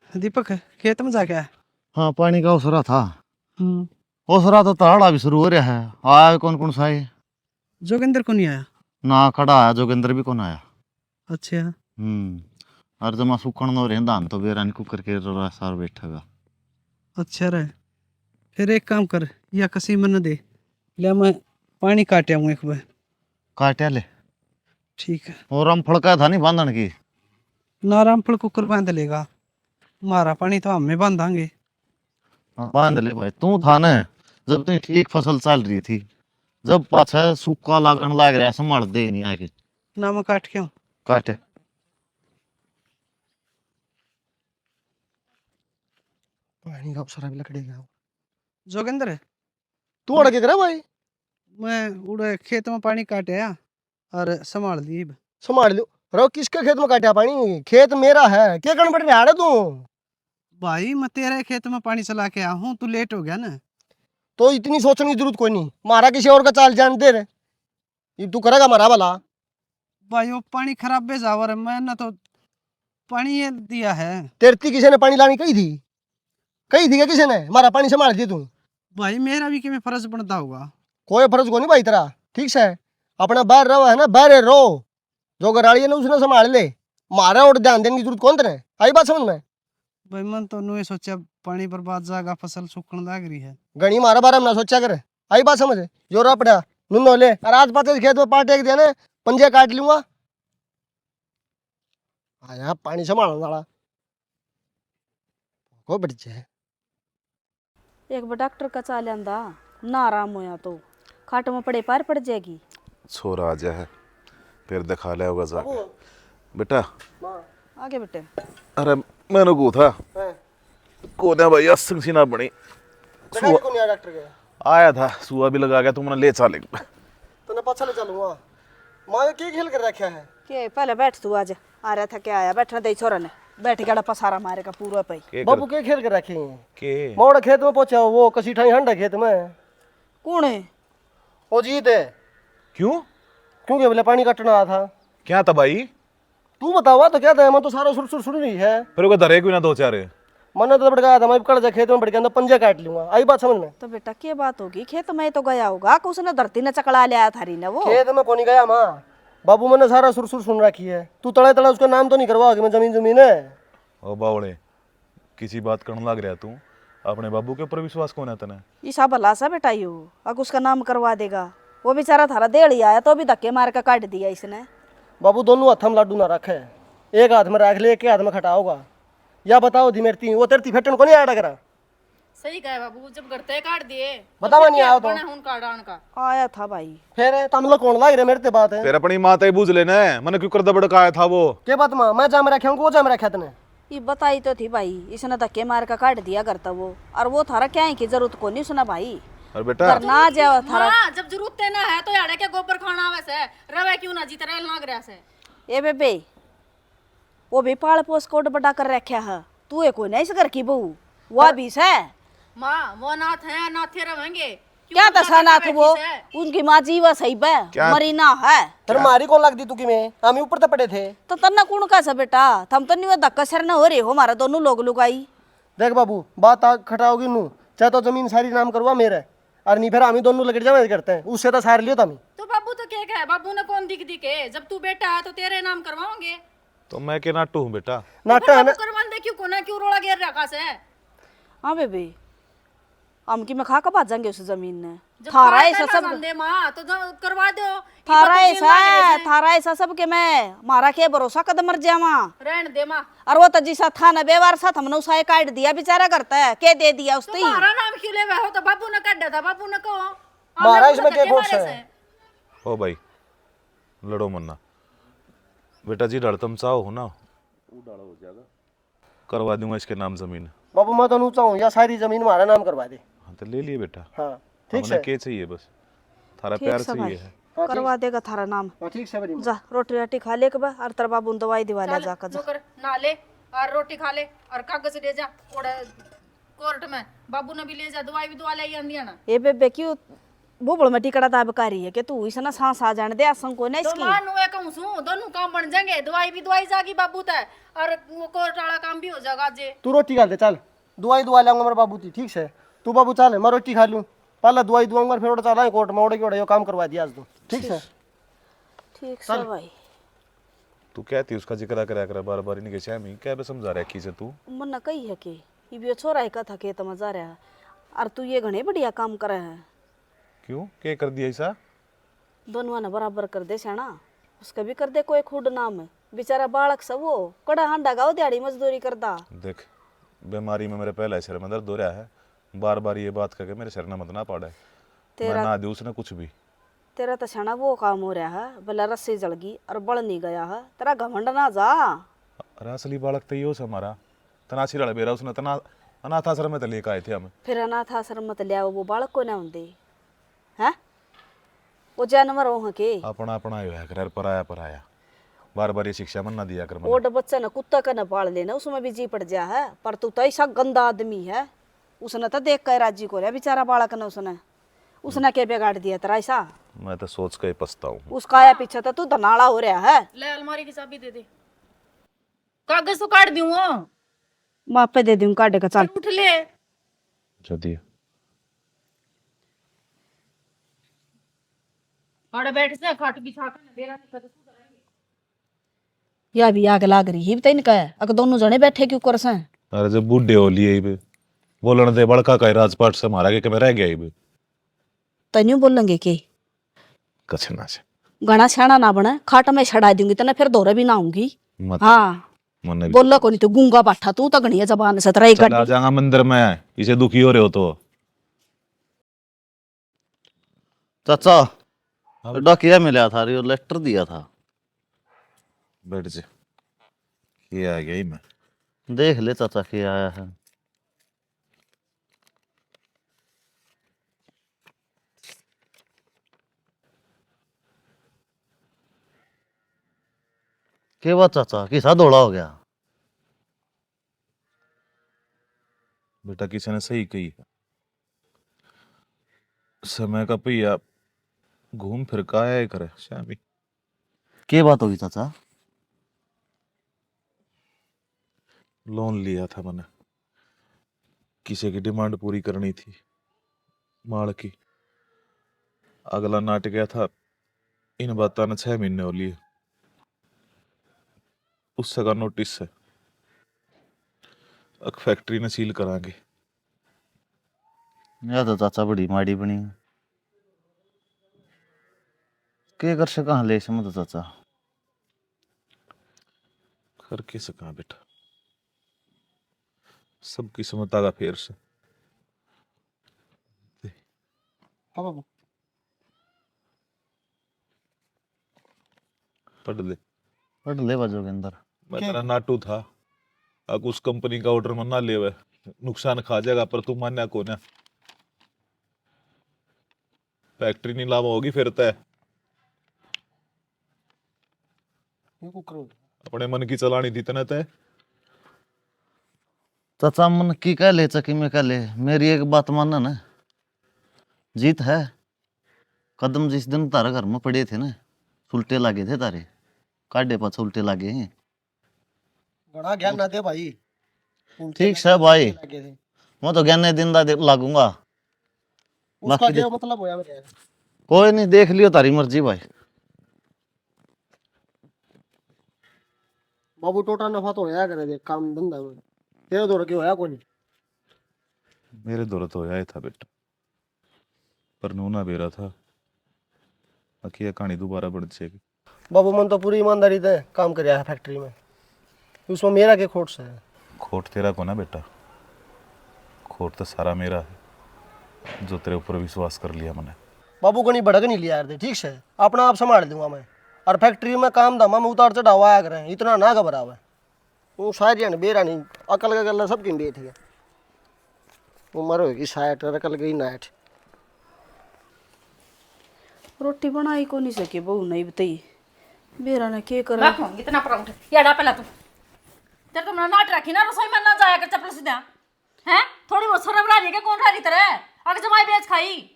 दीपक खेत में जाके आया? हाँ पानी का उसरा था। उसरा तो ताड़ा भी शुरू हो रहा है। आया कौन कौन सा है? जोगिंदर को नहीं आया? ना खड़ा आया, जोगिंदर भी कौन आया। अच्छा और जमा सुखण नो रहे धान तो बेरान कुकर के सार बैठेगा। अच्छा रहे। फिर एक काम कर, या कसी मन दे ले, मैं पानी काटे आऊँ एक बार। काट्या ले। ठीक है। और हम फड़का था नहीं बांधन की। नारामफल कुकर बांध लेगा, मारा पानी तो हमें बांधांगे। बांध ले भाई, तू था न जब तक ठीक फसल चल रही थी, जब पाछा सूखा लागन लाग रहा संभाल दे नहीं आके। ना मैं काट के आऊं? काटे। पानी का उसरा भी लकड़ेगा। जोगिंदर तू अड़ के करा भाई? मैं उड़े खेत में पानी काटे आया और संभाल ली। संभाल लो। रो किसके खेत में काटा पानी? खेत मेरा है, क्या करने बैठ रहा तू? भाई मैं तेरे खेत में पानी चला के आया हूँ, तू लेट हो गया ना। तो इतनी सोचने की जरूरत कोई नहीं, मारा किसी और का चाल जानते रे। ये तू करेगा मारा भला? भाई वो पानी खराब बेजावर है, मैं ना तो पानी ये दिया है। तेरती किसी ने पानी लानी कही थी? कही थी क्या किसी ने? मारा पानी संभाल दिया तू। भाई मेरा भी कि फर्ज बनता होगा। कोई फर्ज को नहीं भाई तेरा, ठीक से अपना बाहर रहो है ना, बाहर रहो। जो गराड़ी है ना उसने संभाल ले, मारा और ध्यान देने की जरूरत कौन तेरे? आई बात समझ में? भाई मन तो नुए सोचा पानी बर्बाद जाएगा, फसल सूखने लग रही है। गणी मारा बारा में ना सोचा कर। आई बात समझ? जोरा पड़ा नुनो ले, और आज पाते खेत में पाटे दिया ना, पंजे काट लूंगा। आया पानी संभालने वाला को बढ़ जाए। एक बार डॉक्टर का चाल आंदा ना आराम होया तो खाट में पड़े पार पड़ जाएगी। छोरा आ जाए फिर दिखा ले होगा जाके। बेटा आगे बेटे। अरे मैंने को था को ना भाई असंग सी ना बनी। को नहीं आया डॉक्टर के? आया था, सुआ भी लगा गया, तुमने ले चाले। तो ना पाछा ले चलूंगा। माँ क्या खेल कर रखा है? के पहले बैठ तू, आज आ रहा था क्या? आया बैठना दे छोरा ने, बैठ गया पसारा मारेगा पूरा पे। बाबू क्या खेल कर रखे हैं? के मोड़ खेत में पहुंचा, वो कसी ठाई हंडा खेत में। कौन है? वो जीत है। क्यों? क्योंकि बोले पानी कटना आया था। क्या था भाई? तू बतावा तो क्या था? मैं तो सारा सुर सुन रही है। फिर वो धरे क्यों ना दो चार? मैंने तो भड़काया था, मैं कड़ जा खेत में भड़के अंदर पंजे काट लूंगा। आई बात समझ में? तो बेटा क्या बात होगी? खेत में तो गया होगा कि उसने धरती ने चकड़ा ले आया थारी ने वो। खेत में कौन गया माँ? बाबू मैंने सारा सुर सुन रखी है। तू तड़े तड़े उसका नाम तो नहीं करवा कि मैं जमीन है। ओ बावड़े, किसी बात करने लग रहा तू? अपने बाबू के ऊपर विश्वास कौन है तने? ईसा भला सा बेटा यू, अगर उसका नाम करवा देगा। वो बेचारा थारा देड़ी आया तो भी धक्के मार के काट दिया इसने। बाबू दोनों हाथ में लाडू ना रखे, एक हाथ में रख ले, एक हाथ में खटा होगा। या बताओ दी मेरती वो तेरती फेटन को नहीं आया करा? सही कहा बाबू, जब गड़ते काट दिए बतावा नहीं आया तो का आया था भाई। फिर तम लोग कौन लाग रहे मेरे ते बात है? फिर अपनी माता ही बूझ लेना है, मैंने क्यों कर दबड़का आया था वो? के बात मां? मैं जाम रखा हूं, वो जाम रखा तने? ये बताई तो थी भाई, इसने धक्के मार के काट दिया करता वो। और वो थारा क्या है की जरूरत को नहीं सुना भाई। और बेटा करना जाओ थारा। जब जरूरत ना है तो यार के गोबर खाना वैसे रवे क्यों ना जीत रहे लाग रहा से। ए बेबे, वो भी पाल पोस कोट बड़ा कर रखा है। तू है कोई नहीं इस घर की बहू, वो भी है माँ। वो नाथ है, नाथे रहेंगे। क्या दशा नाथ वो? उनकी माँ जीवा सही बे, मरी ना है। फिर मारी कौन लग दी तू? कि मैं हम ऊपर तो पड़े थे। तो तन्ना कौन का सा बेटा? थम तो नहीं धक्का सर न हो रहे हो हमारा दोनों लोग लुगाई। देख बाबू, बात आग खटाओगी नू, चाहे तो जमीन सारी नाम करवा मेरे, और नहीं फिर हम दोनों लकड़ जावे करते हैं। उससे तो सार लियो तमी। तो बाबू तो क्या कहे? बाबू ने कौन दिख दिखे? जब तू बेटा है तो तेरे नाम करवाओगे। तो मैं के नाटू हूँ बेटा? नाटा है ना? करवान दे क्यों कोना, क्यों रोड़ा घेर रखा से? हाँ बेबे, हम की में खा कर भाज जाएंगे उस जमीन ने। थारा ऐसा सब दे माँ तो करवा दो थारा ऐसा है, थारा ऐसा सब के मैं मारा के भरोसा कदम मर जावा रहन दे माँ। और वो तो जिसा था ना बेवार सा हमने उसाए काट दिया बेचारा करता है के दे दिया उसने तुम्हारा नाम क्यों ले हो तो बाबू ने काट था, बाबू ने कहो मारा इसमें क्या दोष है? ओ भाई लड़ो मन्ना बेटा जी डर तुम चाहो हो ना वो डाला हो जाएगा, करवा दूंगा इसके नाम जमीन। बाबू मैं तो चाहूँ या सारी जमीन हमारा नाम करवा दे। हाँ तो ले लिए बेटा, हाँ ठीक हमने है। के चाहिए बस थारा प्यार चाहिए है। हाँ, करवा देगा थारा नाम। हाँ ठीक है बड़ी माँ। जा रोटी राटी खा ले के बा और तेरा बाबू ने दवाई दिवा ले जाकर जा। नौकर ना ले और रोटी खा ले और कागज ले जा और कोर्ट में बाबू ने भी ले जा, दवाई भी दवा ले आंदिया ना। ये बेबे क्यों बुबड़ में टिकड़ा ताबकारी है कि तू इसना सांस आ जाने दे आसंग को नहीं तो इसकी। मां नुए कहूं सु दोनों काम बन जाएंगे, दवाई भी दवाई जागी बाबू तय और वो कोर्ट वाला काम भी हो जाएगा जे। तू रोटी खा दे चल, दवाई दुआ लाऊंगा मेरे बाबू की, ठीक है? तू बाबू चल मैं रोटी खा लूँ, पहले दवाई दुआऊंगा फिर चला है कोर्ट में ओढ़े के काम करवा दिया आज तो, ठीक है? ठीक से भाई तू कहती उसका जिक्र करा कर बार बार इनके श्यामी क्या बे समझा रहा है की से तू मन न कही है कि ये भी छोरा है कथा के मजा रहा है और तू ये घणे बढ़िया काम करे है। क्यों क्या कर दिया ऐसा? दोनों ने बराबर कर दे सेना, उसका भी कर दे कोई खुद नाम है बेचारा बालक सब वो कड़ा हांडा गाओ दिहाड़ी मजदूरी करता। देख बीमारी में मेरे पहले सिर में दर्द हो रहा है, बार बार ये बात करके मेरे सिर ना मत ना पड़े, मैं ना दे उसने कुछ भी। तेरा तो सेना वो काम हो रहा है भला रस्सी जल गई और बल नहीं गया है, तेरा घमंड ना जा। अरे असली बालक तो ये हमारा तनाशी लड़ बेरा उसने तना अनाथ आश्रम में तो लेकर आए थे हम। फिर अनाथ आश्रम मत लिया वो बालक को ना होंदे हैं, वो जानवर हो के अपना अपना ही है कर पराया बार बार ये शिक्षा मन ना दिया कर मन। ओड बच्चा न कुत्ता का न पाल लेना उसमें भी जी पड़ जा है, पर तू तो ऐसा गंदा आदमी है, उसने तो देख कर राजी को रहा बेचारा बालक ने, उसने क्या बिगाड़ दिया तेरा ऐसा? मैं तो सोच के ही पछताऊं। उसका आया पीछे तो तू धनाड़ा हो रहा है। ले अलमारी की चाबी दे दे, कागज तो काट दूं वो माँ पे दे दूं काटे का चल। उठ ले जदी और बैठ से खाट बिछा कर बेरा नहीं कर। या भी आग लाग रही है इनका है, अगर दोनों जने बैठे क्यों कर से? अरे जब बूढ़े हो लिए बे बोलन दे बड़का का राजपाट से मारा के मैं रह गया बे तन्यू बोलेंगे के कछना से घना छाना ना बना खाट में छड़ा दूंगी तना फिर दौरे भी ना आऊंगी। मत हाँ मन बोला को नहीं तो गूंगा बाठा तू तो घनिया जबान से तेरा एक चला जाऊंगा मंदिर में, इसे दुखी हो रहे हो तो। चाचा डाकिया मिला था और लेटर दिया था, बैठ जा ये आ गया ही मैं। देख ले चाचा क्या आया है। के बात चाचा किसा दौड़ा हो गया? बेटा किसी ने सही कही है, समय का पहिया घूम फिर का आया ही करे श्यामी। के बात होगी चाचा? लोन लिया था मैंने, किसी की डिमांड पूरी करनी थी माल की, अगला नाट गया था इन बातों ने 6 महीने हो लिए, उससे का नोटिस है अब फैक्ट्री ने सील करांगे। यह तो चाचा बड़ी माड़ी बनी है। के कर से कहाँ ले समझ चाचा? कर के सका बेटा, सब किस्मत आगा फेर से। हाँ बाबू पढ़ ले बाजू के अंदर मैं तेरा नाटू था, अब उस कंपनी का ऑर्डर मना ले वे नुकसान खा जाएगा, पर तू मान्या को ना फैक्ट्री नीलाम होगी फिर तय अपने मन की चलानी थी तना तय। चाचा मन की कह ले चकी में कह ले, मेरी एक बात मानना ना, जीत है। कदम जिस दिन तारा घर में पड़े थे ना, सुलटे लागे थे तारे, काटे पास उल्टे लागे हैं। बड़ा ज्ञान ना दे भाई। ठीक है भाई, मैं तो ज्ञान दिन लागूंगा। उसका क्या मतलब होया मेरे? कोई नहीं, देख लियो तारी मर्जी भाई। बाबू टोटा नफा तो होया करे देख काम धंधा में, तेरे दौर के होया कोई नहीं। मेरे दौर तो आया था बेटा, पर नूना बेरा था बाकी यह कहानी दोबारा बढ़ जाएगी। बाबू मन तो पूरी ईमानदारी से काम कर है फैक्ट्री में, उसमें मेरा के खोट से है। खोट तेरा को ना बेटा, खोट तो सारा मेरा है जो तेरे ऊपर विश्वास कर लिया मैंने। बाबू को नहीं भड़क नहीं लिया यार, ठीक से अपना आप संभाल दूंगा मैं। और फैक्ट्री में काम धामा में उतार चढ़ाव आया करें, इतना ना घबराव है। वो शायद बेरा नहीं अकल का गल सबकी बैठ है, उम्र होगी शायद अकल गई नाइट। रोटी बनाई को नहीं सके बहू नहीं बताई बेरा ने के कर रखो इतना परांठा याडा पहला तू तेरे तो मैं नाट रखी ना रसोई में ना जाया कर चपल सीधा हैं थोड़ी बहुत शर्म रही के कौन रही तेरे अगर जमाई बेच खाई।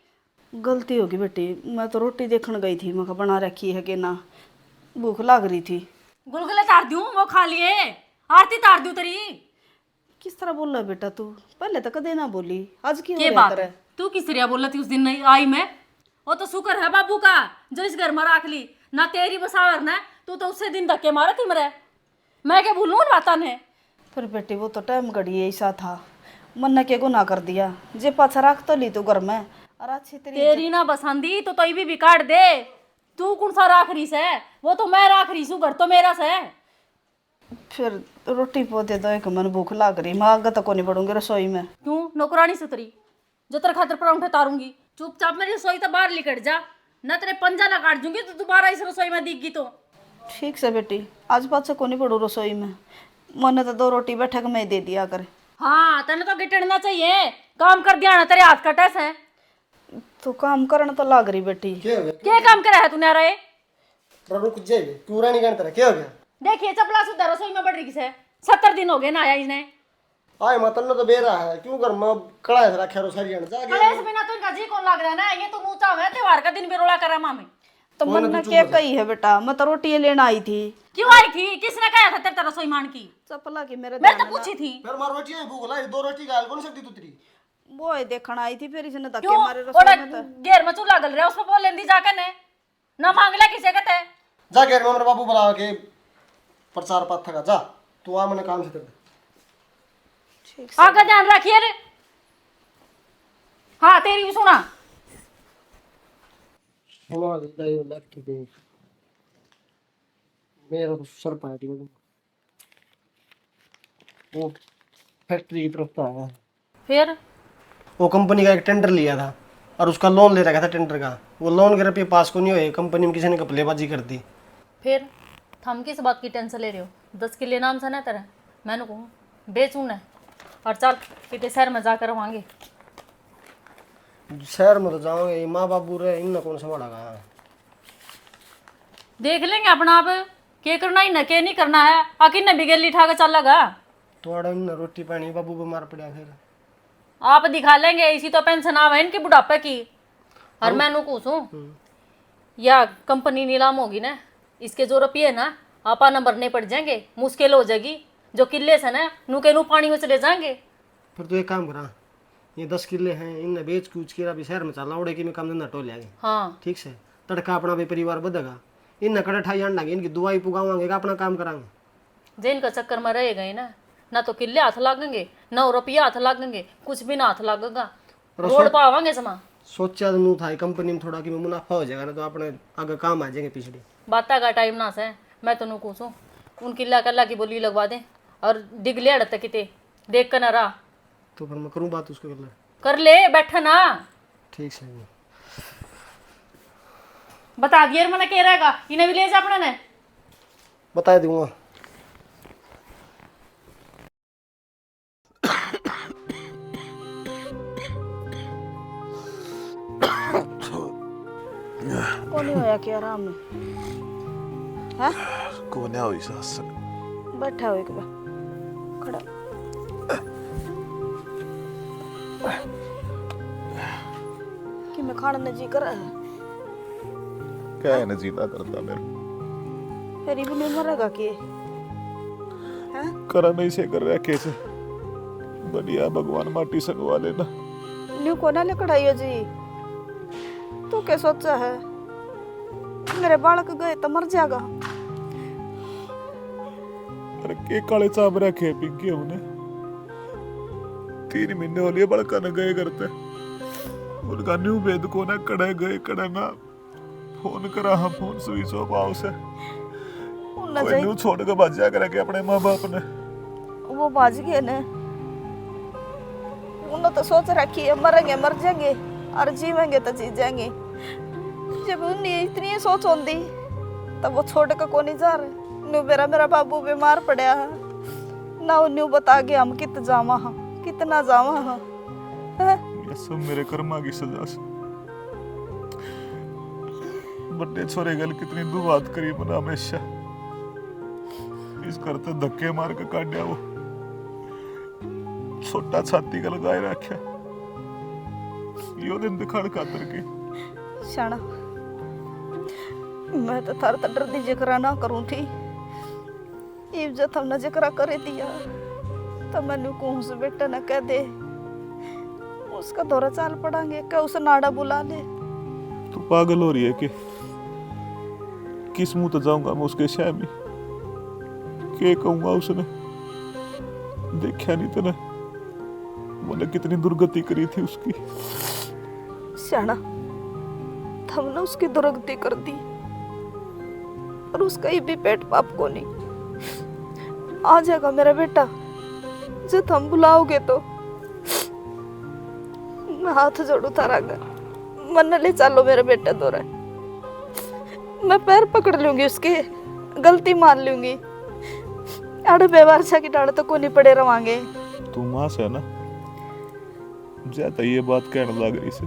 गलती होगी बेटी, मैं तो रोटी देखने गई थी, मैं कहा बना रखी है कि ना, भूख लग रही थी। गुलगुले तार दूं वो खा लिए, आरती तार दूं तेरी। किस तरह बोल रहा बेटा तू, पहले तो कदे ना बोली, आज की के बात है तू किस तरह बोला थी उस दिन नहीं आई मैं, वो तो शुक्र है बाबू का जो इस घर में रख ली ना तेरी बसावर ना, तू तो उससे दिन धक्के मारा थी मरे, मैं क्या भूलूं बाता ने। फिर बेटी वो तो टाइम घड़ी ऐसा था, मन ने के गुनाह कर दिया, जे पाछा रख तो ली तू घर में और अच्छी तेरी ना बसंदी तो भी बिगाड़ दे, तू कौन सा राख रही से, वो तो मैं राख रही हूँ, घर तो मेरा से। फिर रोटी पोते दो एक मन भूख लग रही, मैं आगे तक नहीं बढ़ूंगी रसोई में। क्यों नौकरानी सुतरी जो तेरे खातर परांठे तारूंगी, चुपचाप मेरी रसोई तो बाहर निकल जा, न तेरे पंजा ना काट दूंगी तो दोबारा इस रसोई में दिखगी तो। ठीक से बेटी, आज पाछा को नहीं पड़ू रसोई में, मैंने तो 2 रोटी बैठक में ही दे दिया करे। हाँ तेने तो गिटना चाहिए, काम कर दिया ना तेरे हाथ कटे से। तो काम करना तो लाग रही बेटी। क्या काम करे है तूने रे? रुक जाए पूरा नहीं करता क्या हो गया? देखिए चपला सुधा रसोई में बढ़ रही से 70 दिन हो गए ना आया इसने। आए मतन तो बेरा है क्यों कर मैं कड़ा है रखा रो सारी जन जाके अरे इस बिना तो इनका जी कौन लग रहा है ना, ये तो नूचा है त्योहार का दिन भी रोला करा मामी। तो मन ने क्या कही है बेटा, मैं तो रोटी लेना आई थी। क्यों आई थी, किसने कहा था तेरे रसोई मान की? चपला की मेरे मैं तो पूछी थी। फिर मार रोटी है भूख लाई 2 रोटी गाल कौन सकती तू तेरी? वो ही देखना आई थी, फिर इसने धक्के क्यों मारे रसोई में तो। घेर में चूल्हा गल रहा है उसमें बोल लेंदी जाकर ने ना मांग ले किसे कहते हैं। जा घेर में मेरे बाबू बुला के प्रचार पाठ का जा, तू आ मैंने काम से कर दे। आगे ध्यान रखिए रे। हाँ तेरी भी सुना। मेरा तो सर पार्टी में वो फैक्ट्री की तरफ तो आया, फिर वो कंपनी का एक टेंडर लिया था और उसका लोन ले रखा था टेंडर का, वो लोन के रुपये पास को नहीं हुए, कंपनी में किसी ने कपलेबाजी कर दी। फिर थम किस बात की टेंशन ले रहे हो? 10 किले नाम से ना तेरा, मैंने कहूँ बेचूँ ना और चल कितने शहर में जाकर रवांगे। शहर में तो जाओगे, माँ बाबू रहे इन कौन संभालेगा? देख लेंगे अपना आप, क्या करना ही न क्या नहीं करना है, आखिर न बिगेली उठा के चल लगा। थोड़ा इन रोटी पानी बाबू बीमार पड़ा फिर आप दिखा लेंगे, इसी तो पेंशन आवे इनकी बुढ़ापे की। और मैं नू पूछूं या कंपनी नीलाम होगी ना, इसके जो रुपये ना आपा नंबर नहीं पड़ जाएंगे, मुश्किल हो जाएगी, जो किले से ना नू के नू पानी में चले जाएंगे। फिर तो एक काम करा, ये 10 किले हैं इन बेच कूच के अभी शहर में चलना उड़े की में काम धंधा टोल जाएंगे। हाँ ठीक से तड़का अपना भी परिवार बदेगा, इन कड़े ठाई अंडांगे, इनकी दुआई पुगावांगे अपना काम करांगे। जेन का चक्कर में रहेगा ही ना तो किले हाथ लागेंगे ना रुपया हाथ लागेंगे, कुछ भी ना हाथ लागेगा, रोड पावांगे समा। सोचा तो नू था कंपनी में थोड़ा कि मुनाफा हो जाएगा ना तो अपने आगे काम आ जाएंगे पिछड़ी बाता का टाइम ना से। मैं तो नू पूछूं उन किला कल्ला की बोली लगवा दें और डिगले अड़ते किते देख कर ना रहा तो फिर मैं करूँ बात उसको कर ले बैठा ना। ठीक से बता दिए मैंने कह रहेगा इन्हें भी ले जा अपने ने बता दूंगा। को नहीं होया क्या आराम में है? कोने हुई सास बैठा हो एक बार खड़ा। कि मैं खाने ने जी कर रहा है, क्या है नजीदा करता मेरे फिर भी नहीं मरेगा कि है? करा नहीं से कर रहा कैसे बढ़िया भगवान माटी संगवा लेना। न्यू को ना ले कढ़ाइयो जी, तू क्या सोचा है? मेरे बालक गए तो मर जाएगा। अरे के काले चाप रखे पिंकी हमने 3 महीने हो लिए बड़का न गए करते उनका न्यू वेद को ना कड़े गए कड़े ना फोन करा हम फोन स्विच ऑफ आओ से उन्ना कोई जाई न्यू छोड़ के भज जा करके अपने माँ बाप ने। वो बाज गए ने। उन्होंने तो सोच रखी है मरेंगे मर जाएंगे और जीवेंगे तो जी जाएंगे। जब उन्हें इतनी सोच होती तब वो छोड़ के को नहीं जा रहे। न्यू मेरा बाबू बीमार पड़ा है ना, न्यू बता के हम कितना जावा हाँ। ये सब मेरे कर्मा की सजा से। बड़े छोरे गल कितनी दू बात करी मना हमेशा इस करते धक्के मार के काटिया वो छोटा छाती का लगाए रखा यो दिन दिखाड़ खातर की शाना मैं तो थार डर दी जिक्र ना करूं थी। इब जब हमने जिक्र करे दिया तो मैंने कहूँ से बेटा न कह दे उसका दौरा चाल पड़ांगे क्या उसे नाड़ा बुला ले। तू पागल हो रही है कि किस मुंह तो जाऊंगा मैं उसके शामी के कहूंगा उसने देखा नहीं तूने मैंने कितनी दुर्गति करी थी उसकी। शाना हमने उसकी दुर्गति कर दी और उसका ही भी पेट पाप को नहीं। आ जाएगा मेरा बेटा जब हम बुलाओगे तो मैं हाथ जोड़ू थारा मन ले चलो मेरे बेटे दौरा। मैं पैर पकड़ लूंगी उसके गलती मान लूंगी अड़ व्यवहार की डाड़ तो को नहीं पड़े रवांगे। तू मां से है ना ज्यादा ये बात कहने लग रही से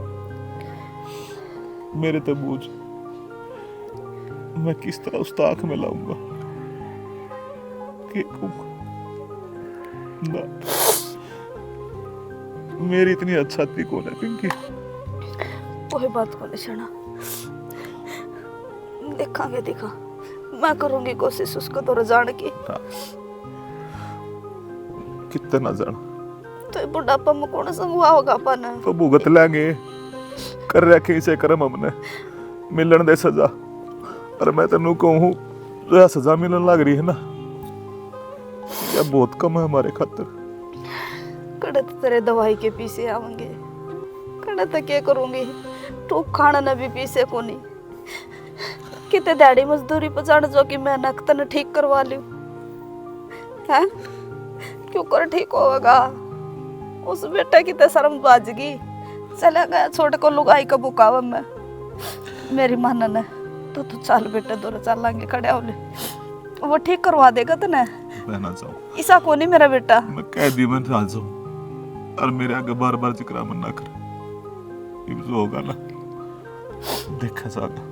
मेरे तो बूझ मैं किस तरह उस ताक में लाऊंगा कि ना मेरी इतनी अच्छा थी कौन है पिंकी। कोई बात को नहीं शाना देखा मैं करूंगी कोशिश उसको दौरा जाने की। हाँ। कितना जान तो बुढ़ापा में कौन संगवा होगा अपन तो भुगत लेंगे कर रखे इसे कर्म हमने मिलन दे सजा। और मैं तेनू कहूँ जो सजा मिलन लग रही है ना यह बहुत कम है हमारे खातिर। कड़े तो तेरे दवाई के पीछे आवेंगे कड़े तो क्या करूंगी टूक खाना न भी पीछे को नहीं कितने दिहाड़ी मजदूरी पर जान जो कि मैं नक्तन ठीक करवा लूं हैं क्यों कर ठीक होगा। उस बेटे की तो शर्म बाजगी चला गया छोड़ को लुगाई का बुकावा में मेरी मानन है तो तू चल बेटे दौरा चलांगे खड़े होले वो ठीक करवा देगा तो ना मैं ना जाऊं ऐसा को नहीं मेरा बेटा। मैं कह दी मैं आ जाऊं और मेरे आगे बार बार जिक्र मन ना कर ये जो होगा ना देखा जाएगा।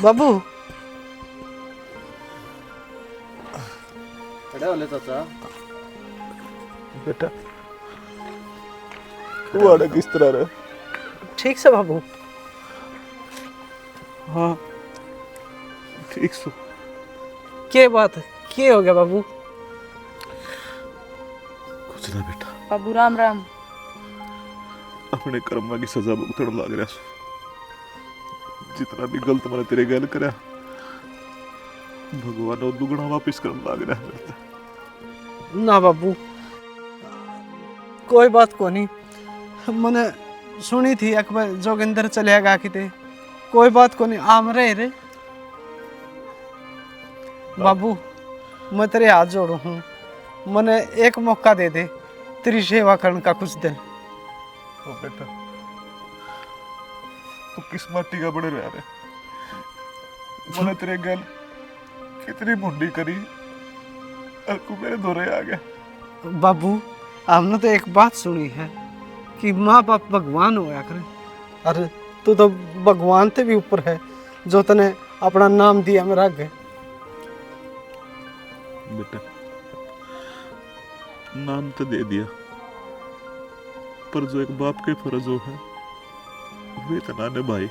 बाबू खड़े होले चाचा बेटा तू आड़े किस तरह रहे ठीक से बाबू। हाँ ठीक सो क्या बात है क्या हो गया बाबू। कुछ ना बेटा बाबू राम राम। अपने कर्मा की सजा भुगतण लग रहा जितना भी गलत मैंने तेरे गल करा भगवान वो दुगना वापिस करने लग रहा है। ना बाबू कोई बात को नहीं मैंने सुनी थी अकबर जोगिंदर चलेगा किते कोई बात को नहीं आम रे बाबू मैं तेरे हाथ जोड़ू हूँ मैंने एक मौका दे दे तेरी सेवा करने का कुछ दिन। ओ बेटा तू किस माटी का बड़े रह रहे मैंने तेरे गल कितनी मुंडी करी और तू मेरे दौरे आ गया। बाबू हमने तो एक बात सुनी है कि माँ बाप भगवान होया करे। अरे तू तो भगवान से भी ऊपर है जो तने अपना नाम दिया मेरा आगे। बेटा नाम तो दे दिया पर जो एक बाप के फर्ज हो है वे तो ना भाई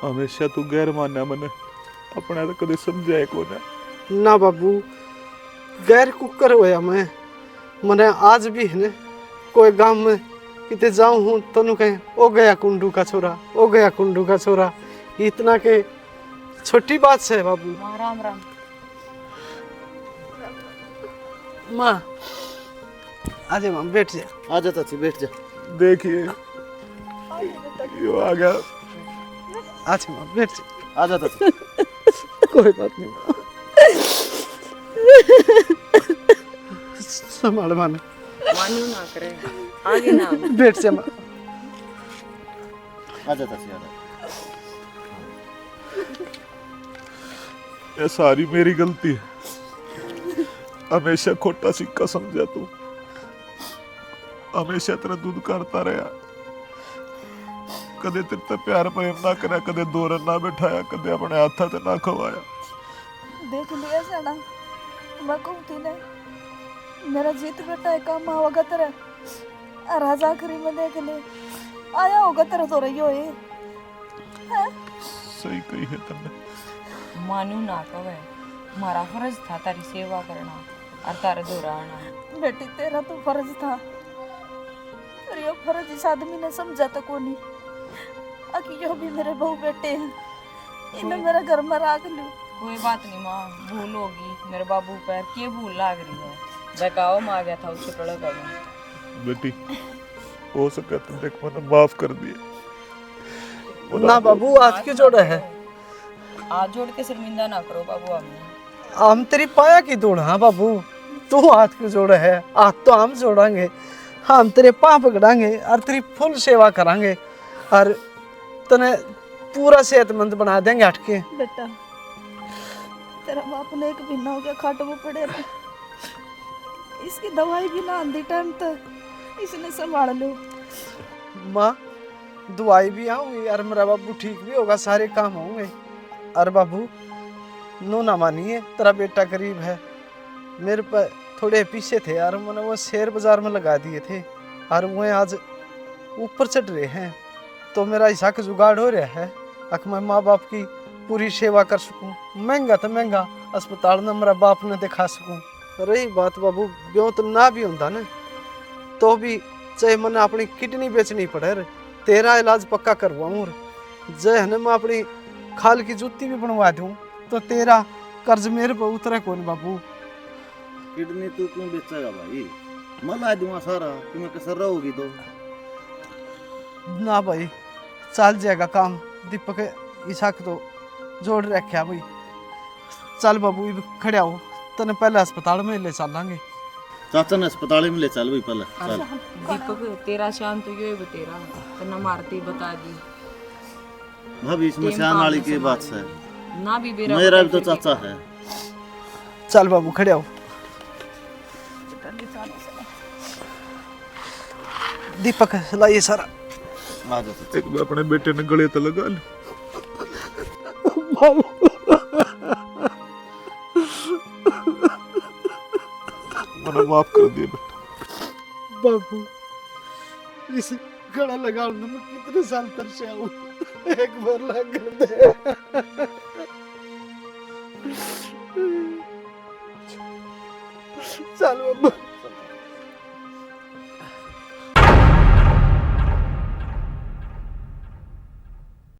हमेशा तू गैर मानना मैंने अपना तो कभी समझाए को ना बाबू गैर कुकर होया मैंने आज भी है ने कोई गांव में किते जाऊं हूँ तनु कहे ओ गया कुंडू का छोरा ओ गया कुंडू का छोरा इतना के छोटी बात से बाबू। राम राम। माँ आजा माँ बैठ जा। आ जा चाची बैठ जा। देखिए यो आ गया। आजा माँ बैठ जा। आ जा चाची। कोई बात नहीं माँ। संभाल माने। मानू ना करे आगे ना बैठ जा माँ। आ जा चाची आ जा। ये सारी मेरी गलती है। हमेशा खोटा सिक्का समझा तू। हमेशा तेरा दूध करता रहा। कदे तेरे ते प्यार प्रेम ना करा, कदे दोरन ना बिठाया, कदे अपने हाथा ते ना खवाया। देख लिया साड़ा मैं कहती ने मेरा जीत बेटा है काम होगा तेरा और आज आखिरी में देख ले आया होगा तेरा तो रही हो ये सही कही है तुमने। मानू ना कवे हमारा फर्ज था तारी सेवा करना और तारे दोहराना। बेटी तेरा तो फर्ज था पर यो फर्ज इस आदमी ने समझा तो कोनी आखि यो भी मेरे बहू बेटे हैं इन्हें मेरा घर में राख लूं। कोई बात नहीं माँ भूल होगी मेरे बाबू पर के भूल लाग रही है बकाओ में आ गया था उससे पड़े कर बेटी हो सका तो देख मैंने माफ कर दिया। ना बाबू हाथ क्यों जोड़ा है? हाथ जोड़ के शर्मिंदा ना करो बाबू हमें। हम तेरी पाया की तोड़। हाँ बाबू तू हाथ क्यों जोड़ा है? हाथ तो हम जोड़ांगे, हम तेरे पाँव पकड़ांगे और तेरी फुल सेवा करांगे और तने पूरा सेहतमंद बना देंगे हटके। बेटा तेरा बाप ने एक महीना हो गया खाट में पड़े रहे इसकी दवाई भी ना आंधी टाइम तक इसने संभाल लो। माँ दवाई भी आऊंगी और मेरा बाबू ठीक भी होगा, सारे काम होंगे। और बाबू नो ना मानिए तेरा बेटा गरीब है, मेरे पर थोड़े पीछे थे यार, मैंने वो शेयर बाजार में लगा दिए थे और वो आज ऊपर चढ़ रहे हैं तो मेरा ऐसा का जुगाड़ हो रहा है अक मैं माँ बाप की पूरी सेवा कर सकूं। महंगा तो महंगा अस्पताल में मेरा बाप ने दिखा सकूं। रही बात बाबू ब्यों तो ना भी होता ना तो भी चाहे मैंने अपनी किडनी बेचनी पड़े तेरा इलाज पक्का करवाऊँ जय है मैं अपनी खाल की जूती भी बनवा दूं तो तेरा कर्ज मेरे पर उतरे कौन बाबू। किडनी तू क्यों बेचेगा भाई? मैं ला दूंगा सारा, तुम्हें कसर रहोगी तो। ना भाई चल जाएगा काम, दीपक ईशाक तो जोड़ रखा भाई। चल बाबू ये खड़े हो तने पहले अस्पताल में ले चलांगे। चाचा ने अस्पताल में ले चल भाई पहले चल। दीपक तेरा शान तो यो है तेरा तना मारती बता दी भाभी इसमें शान वाली की बात है ना भी मेरा भी तो चाचा है। चल बाबू खड़े हो। दीपक लाइए सारा। आ जा चाचा। एक मैं अपने बेटे ने गले तो लगा ली। मैंने माफ कर दिया बेटा। बाबू इस गला लगाने में कितने साल तरसे आऊं, एक बार लग कर दे।